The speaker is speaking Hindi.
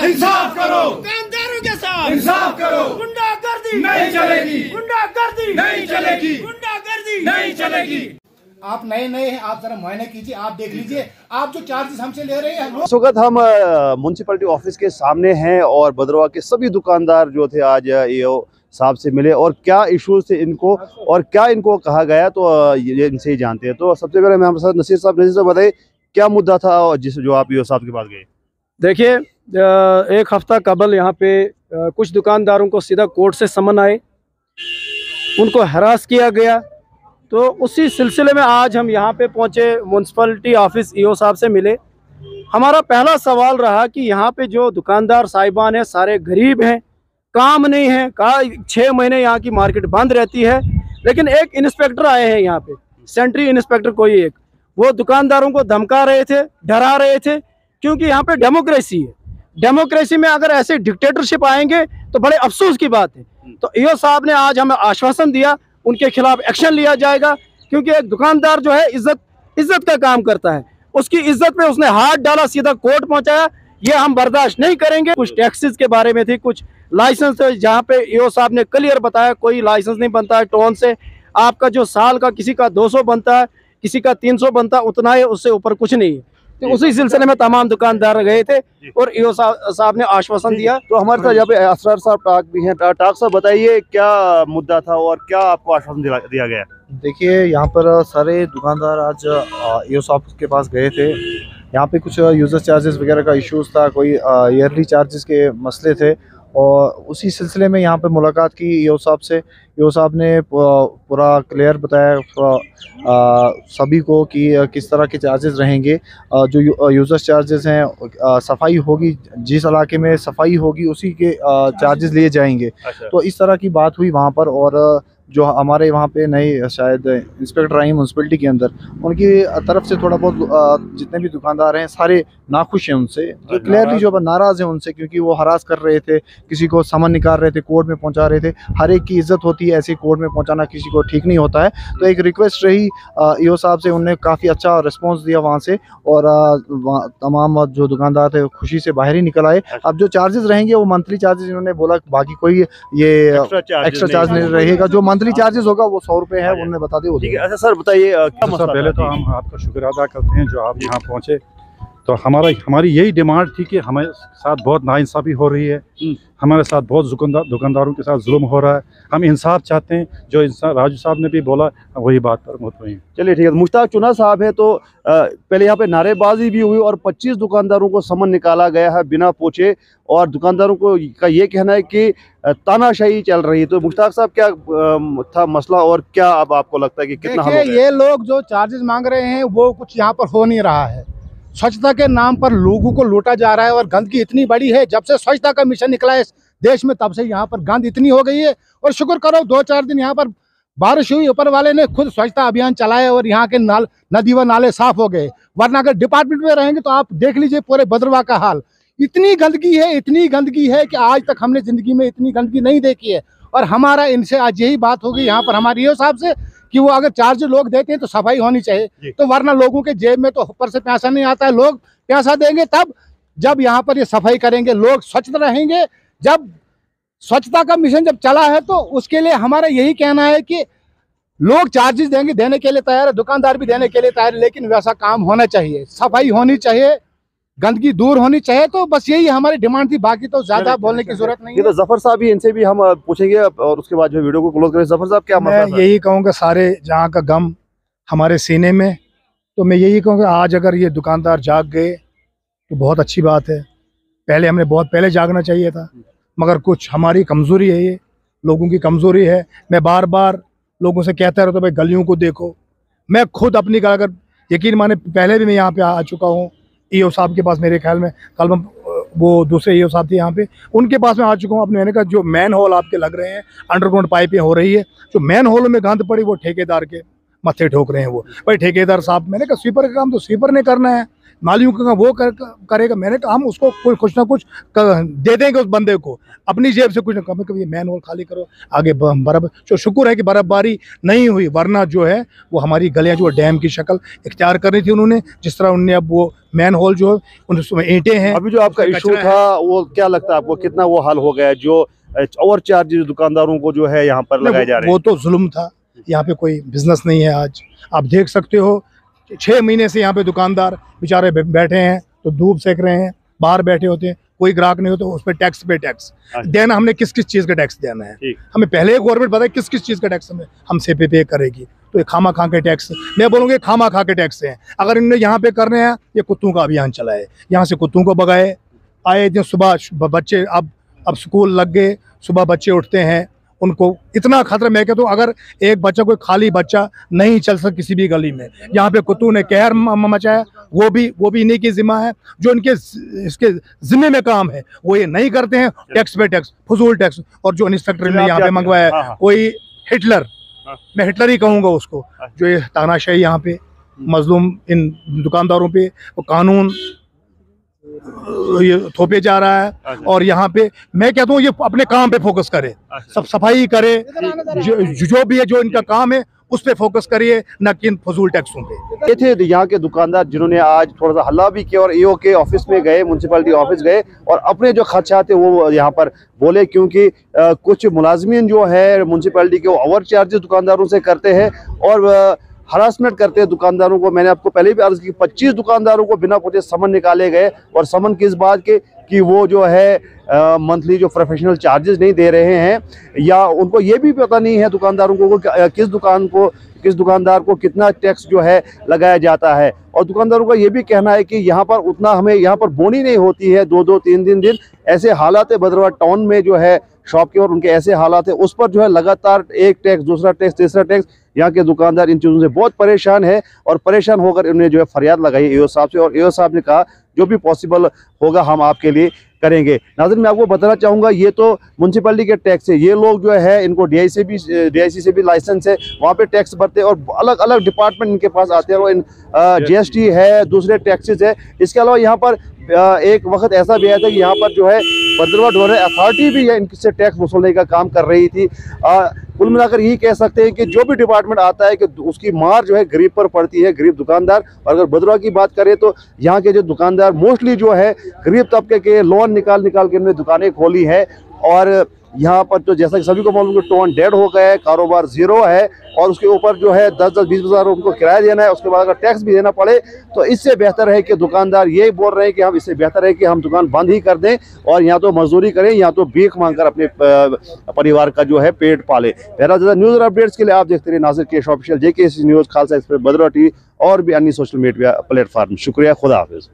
इंसाफ करो, दुकानदारों के साथ इंसाफ करो, गुंडागर्दी नहीं चलेगी, गुंडागर्दी नहीं चलेगी, गुंडागर्दी नहीं चलेगी। आप नए हैं, आप जरा मुआयना कीजिए, आप देख लीजिए, आप जो चार्जेस हमसे ले रहे हैं। इस वक्त हम म्यूनसिपैलिटी ऑफिस के सामने हैं और भद्रवाह के सभी दुकानदार जो थे आज ईओ साहब से मिले और क्या इश्यूज थे इनको और क्या इनको कहा गया, तो ये इनसे ही जानते हैं। तो सबसे पहले मैं हमारे साथ नसीर साहब बताइए क्या मुद्दा था जिस जो आप ईओ साहब के पास गए। देखिए, एक हफ्ता कबल यहाँ पे कुछ दुकानदारों को सीधा कोर्ट से समन आए, उनको हरास किया गया। तो उसी सिलसिले में आज हम यहाँ पे पहुँचे, म्यूनसिपलिटी ऑफिस ईओ साहब से मिले। हमारा पहला सवाल रहा कि यहाँ पे जो दुकानदार साहिबान हैं सारे गरीब हैं, काम नहीं है, 6 महीने यहाँ की मार्केट बंद रहती है। लेकिन एक इंस्पेक्टर आए हैं यहाँ पे, सेंट्री इंस्पेक्टर कोई एक, वो दुकानदारों को धमका रहे थे, डरा रहे थे, क्योंकि यहाँ पे डेमोक्रेसी है। डेमोक्रेसी में अगर ऐसे डिक्टेटरशिप आएंगे तो बड़े अफसोस की बात है। तो ईओ साहब ने आज हमें आश्वासन दिया उनके खिलाफ एक्शन लिया जाएगा, क्योंकि एक दुकानदार जो है इज्जत का काम करता है, उसकी इज्जत पे उसने हाथ डाला, सीधा कोर्ट पहुंचाया। ये हम बर्दाश्त नहीं करेंगे। कुछ टैक्सेस के बारे में थी, कुछ लाइसेंस थे, जहाँ पे ईओ साहब ने क्लियर बताया कोई लाइसेंस नहीं बनता है टोन से। आपका जो साल का किसी का 200 बनता है, किसी का 300 बनता है, उतना है, उससे ऊपर कुछ नहीं है। तो उसी सिलसिले में तमाम दुकानदार गए थे और ईओ साहब ने आश्वासन दिया। तो हमारे साथ यहाँ पे असरार साहब टाक भी हैं। टाक साहब बताइए क्या मुद्दा था और क्या आपको आश्वासन दिया गया। देखिए, यहाँ पर सारे दुकानदार आज ईओ साहब के पास गए थे। यहाँ पे कुछ यूज़र चार्जेस वगैरह का इश्यूज़ था, कोई ईयरली चार्जेस के मसले थे, और उसी सिलसिले में यहाँ पे मुलाकात की ईओ साहब से। ईओ साहब ने पूरा क्लियर बताया सभी को कि किस तरह के चार्जेस रहेंगे। जो यूज़र चार्जेस हैं, सफाई होगी, जिस इलाके में सफाई होगी उसी के चार्जेस लिए जाएंगे। तो इस तरह की बात हुई वहाँ पर। और जो हमारे वहाँ पे नए शायद इंस्पेक्टर आई म्यूनसिपलिटी के अंदर, उनकी तरफ से थोड़ा बहुत जितने भी दुकानदार हैं सारे नाखुश हैं उनसे, जो क्लियरली जो नाराज़ हैं उनसे, क्योंकि वो हरास कर रहे थे, किसी को समन निकाल रहे थे, कोर्ट में पहुँचा रहे थे। हर एक की इज्जत होती है, ऐसे कोर्ट में पहुँचाना किसी को ठीक नहीं होता है। तो एक रिक्वेस्ट रही ईओ साहब से, उन्होंने काफ़ी अच्छा रिस्पॉन्स दिया वहाँ से, और तमाम जो दुकानदार थे खुशी से बाहर ही निकल आए। अब जो चार्जेस रहेंगे वो मंथली चार्जेस, इन्होंने बोला बाकी कोई ये एक्स्ट्रा चार्ज नहीं रहेगा। जो मंथली चार्जेस होगा वो 100 रुपये है, उन्होंने बता दिया। अच्छा सर बताइए क्या मसला। पहले तो हम आपका शुक्र अदा करते हैं जो आप यहाँ पहुँचे। तो हमारी यही डिमांड थी कि हमारे साथ बहुत नाइंसाफ़ी हो रही है, हमारे साथ बहुत दुकानदारों के साथ जुल्म हो रहा है। हम इंसाफ चाहते हैं, जो इंसान राजू साहब ने भी बोला वही बात पर मत हुई। चलिए ठीक है। मुश्ताक चुना साहब है, तो पहले यहाँ पे नारेबाजी भी हुई और 25 दुकानदारों को समन निकाला गया है बिना पूछे, और दुकानदारों को का ये कहना है कि तानाशाही चल रही है। तो मुश्ताक साहब क्या था मसला और क्या अब आपको लगता है कि कितना हल हो गया? ये लोग जो चार्जेस मांग रहे हैं वो कुछ यहाँ पर हो नहीं रहा है। स्वच्छता के नाम पर लोगों को लूटा जा रहा है, और गंदगी इतनी बड़ी है। जब से स्वच्छता का मिशन निकला है इस देश में, तब से यहाँ पर गंद इतनी हो गई है। और शुक्र करो 2-4 दिन यहाँ पर बारिश हुई, ऊपर वाले ने खुद स्वच्छता अभियान चलाया और यहाँ के नदी व नाले साफ हो गए। वरना अगर डिपार्टमेंट में रहेंगे तो आप देख लीजिए पूरे भद्रवाह का हाल। इतनी गंदगी है कि आज तक हमने जिंदगी में इतनी गंदगी नहीं देखी है। और हमारा इनसे आज यही बात होगी यहाँ पर हमारे ईओ साहब से कि वो अगर चार्ज लोग देते हैं तो सफाई होनी चाहिए। तो वरना लोगों के जेब में तो ऊपर से पैसा नहीं आता है। लोग पैसा देंगे तब जब यहाँ पर ये सफाई करेंगे, लोग स्वच्छ रहेंगे। जब स्वच्छता का मिशन जब चला है तो उसके लिए हमारा यही कहना है कि लोग चार्जेस देंगे, देने के लिए तैयार है, दुकानदार भी देने के लिए तैयार है, लेकिन वैसा काम होना चाहिए, सफाई होनी चाहिए, गंदगी दूर होनी चाहिए। तो बस यही हमारी डिमांड थी, बाकी तो ज्यादा बोलने की जरूरत नहीं है। तो जफर साहब भी, इनसे भी हम पूछेंगे और उसके बाद जो वीडियो को क्लोज करें। जफर साहब क्या मैं यही कहूँगा, सारे जहाँ का गम हमारे सीने में, तो मैं यही कहूँगा आज अगर ये दुकानदार जाग गए तो बहुत अच्छी बात है। पहले हमने बहुत पहले जागना चाहिए था, मगर कुछ हमारी कमज़ोरी है, ये लोगों की कमज़ोरी है। मैं बार बार लोगों से कहता रहता हूँ भाई गलियों को देखो। मैं खुद अपनी अगर यकीन माने, पहले भी मैं यहाँ पे आ चुका हूँ ईओ साहब के पास। मेरे ख्याल में कल वो दूसरे ईओ साहब थे यहाँ पे, उनके पास में आ चुका हूँ। अपने मैंने कहा जो मैन होल आपके लग रहे हैं, अंडरग्राउंड पाइपें हो रही है, जो मैन होल में गंद पड़ी वो ठेकेदार के मत्थे ठोक रहे हैं वो। भाई ठेकेदार साहब, मैंने कहा स्वीपर का काम तो स्वीपर ने करना है, मालियों का वो करेगा। मैंने कहा हम उसको कुछ ना कुछ दे देंगे उस बंदे को, अपनी जेब से कुछ ना। कभी कभी मैन होल खाली करो, आगे बर्फ, जो शुक्र है कि बर्फबारी नहीं हुई, वरना जो है वो हमारी गलियां जो डैम की शक्ल इख्तियार कर रही थी उन्होंने, जिस तरह उन्होंने अब वो मैन होल जो है उसमें ईंटें हैं। अभी जो आपका इशू था वो क्या लगता है आपको, कितना वो हल हो गया, जो ओवर चार्जेस दुकानदारों को जो है यहाँ पर लगाए जा रहे हैं? वो तो जुल्म था, यहाँ पे कोई बिजनेस नहीं है। आज आप देख सकते हो 6 महीने से यहाँ पे दुकानदार बेचारे बैठे हैं, तो धूप सेक रहे हैं, बाहर बैठे होते हैं, कोई ग्राहक नहीं होता, उस पर टैक्स पे टैक्स देना। हमने किस किस चीज़ का टैक्स देना है, हमें पहले गवर्नमेंट बताए किस किस चीज़ का टैक्स हमसे पे करेगी। तो ये खामा खा के टैक्स, मैं बोलूँगा खामा खा के टैक्स हैं। अगर इन्होंने यहाँ पे करने हैं, ये कुत्तों का अभियान चलाए, यहाँ से कुत्तों को भगाए। आए दिन सुबह बच्चे, अब स्कूल लग गए, सुबह बच्चे उठते हैं, उनको इतना खतरा। मैं कहता हूँ अगर एक बच्चा, कोई खाली बच्चा नहीं चल सकता किसी भी गली में, यहाँ पे कुत्तों ने कहर मचाया, वो भी इन्हीं की जिम्मा है। जो इनके इसके जिम्मे में काम है वो ये नहीं करते हैं, टैक्स पे टैक्स, फजूल टैक्स। और जो इंस्पेक्टर ने यहाँ पे मंगवाया है कोई हिटलर, मैं हिटलर ही कहूँगा उसको, जो ये तानाशाही यहाँ पे मजलूम इन दुकानदारों पे वो कानून ये थोपे जा रहा है। और यहाँ पे मैं कहता हूँ ये अपने काम पे फोकस करे, सब सफाई करे, जो भी है जो इनका काम है उस पे फोकस करिए, न कि इन फजूल टैक्सों पे। ये थे यहाँ के दुकानदार जिन्होंने आज थोड़ा सा हल्ला भी किया और ईओ के ऑफिस में गए, म्यूनसिपैलिटी ऑफिस गए और अपने जो खदशात थे वो यहाँ पर बोले, क्योंकि कुछ मुलाजमीन जो है म्यूनसिपैलिटी के वो ओवर चार्जेस दुकानदारों से करते हैं और हरासमेंट करते हैं दुकानदारों को। मैंने आपको पहले भी अर्ज की 25 दुकानदारों को बिना पूछे समन निकाले गए, और समन किस बात के कि वो जो है मंथली जो प्रोफेशनल चार्जेस नहीं दे रहे हैं, या उनको ये भी पता नहीं है दुकानदारों को किस दुकानदार को कितना टैक्स जो है लगाया जाता है। और दुकानदारों का ये भी कहना है कि यहाँ पर उतना हमें यहाँ पर बोनी नहीं होती है, 2-2 3-3 दिन ऐसे हालात है बदरवा टाउन में जो है शॉप के, और उनके ऐसे हालात है उस पर जो है लगातार एक टैक्स, दूसरा टैक्स, तीसरा टैक्स। यहाँ के दुकानदार इन चीज़ों से बहुत परेशान है और परेशान होकर इन्होंने जो है फरियाद लगाई ईओ साहब से, और ईओ साहब ने कहा जो भी पॉसिबल होगा हम आपके लिए करेंगे। नाज़रीन, मैं आपको बताना चाहूँगा ये तो म्यूनसिपैलिटी के टैक्स है, ये लोग जो है इनको डीआईसी से भी लाइसेंस है, वहाँ पे टैक्स भरते हैं और अलग अलग डिपार्टमेंट इनके पास आते हैं, और जीएसटी है, दूसरे टैक्सेस है। इसके अलावा यहाँ पर एक वक्त ऐसा भी आया था कि यहाँ पर जो है बदरवा ढोरे अथॉरिटी भी इनसे टैक्स वसूलने का काम कर रही थी। कुल मिलाकर यही कह सकते हैं कि जो भी डिपार्टमेंट आता है कि उसकी मार जो है गरीब पर पड़ती है, गरीब दुकानदार। और अगर बदरवा की बात करें तो यहाँ के जो दुकानदार मोस्टली जो है गरीब तबके के लोन निकाल के इन्होंने दुकानें खोली है, और यहाँ पर तो जैसा कि सभी को मालूम है टोन डेड हो गया है, कारोबार जीरो है, और उसके ऊपर जो है 10-20 हज़ार उनको किराया देना है, उसके बाद अगर टैक्स भी देना पड़े तो इससे बेहतर है कि दुकानदार ये बोल रहे हैं कि हम इससे बेहतर है कि हम दुकान बंद ही कर दें और यहाँ तो मजदूरी करें, यहाँ तो भीख मांगकर अपने परिवार का जो है पेट पाले। बहरहाल ज़्यादा न्यूज़ और अपडेट्स के लिए आप देखते रहिए Nasir Kesh official, JKC news, Khalsa express, Badarwa TV और भी अन्य सोशल मीडिया प्लेटफॉर्म। शुक्रिया, खुदा हाफिज़।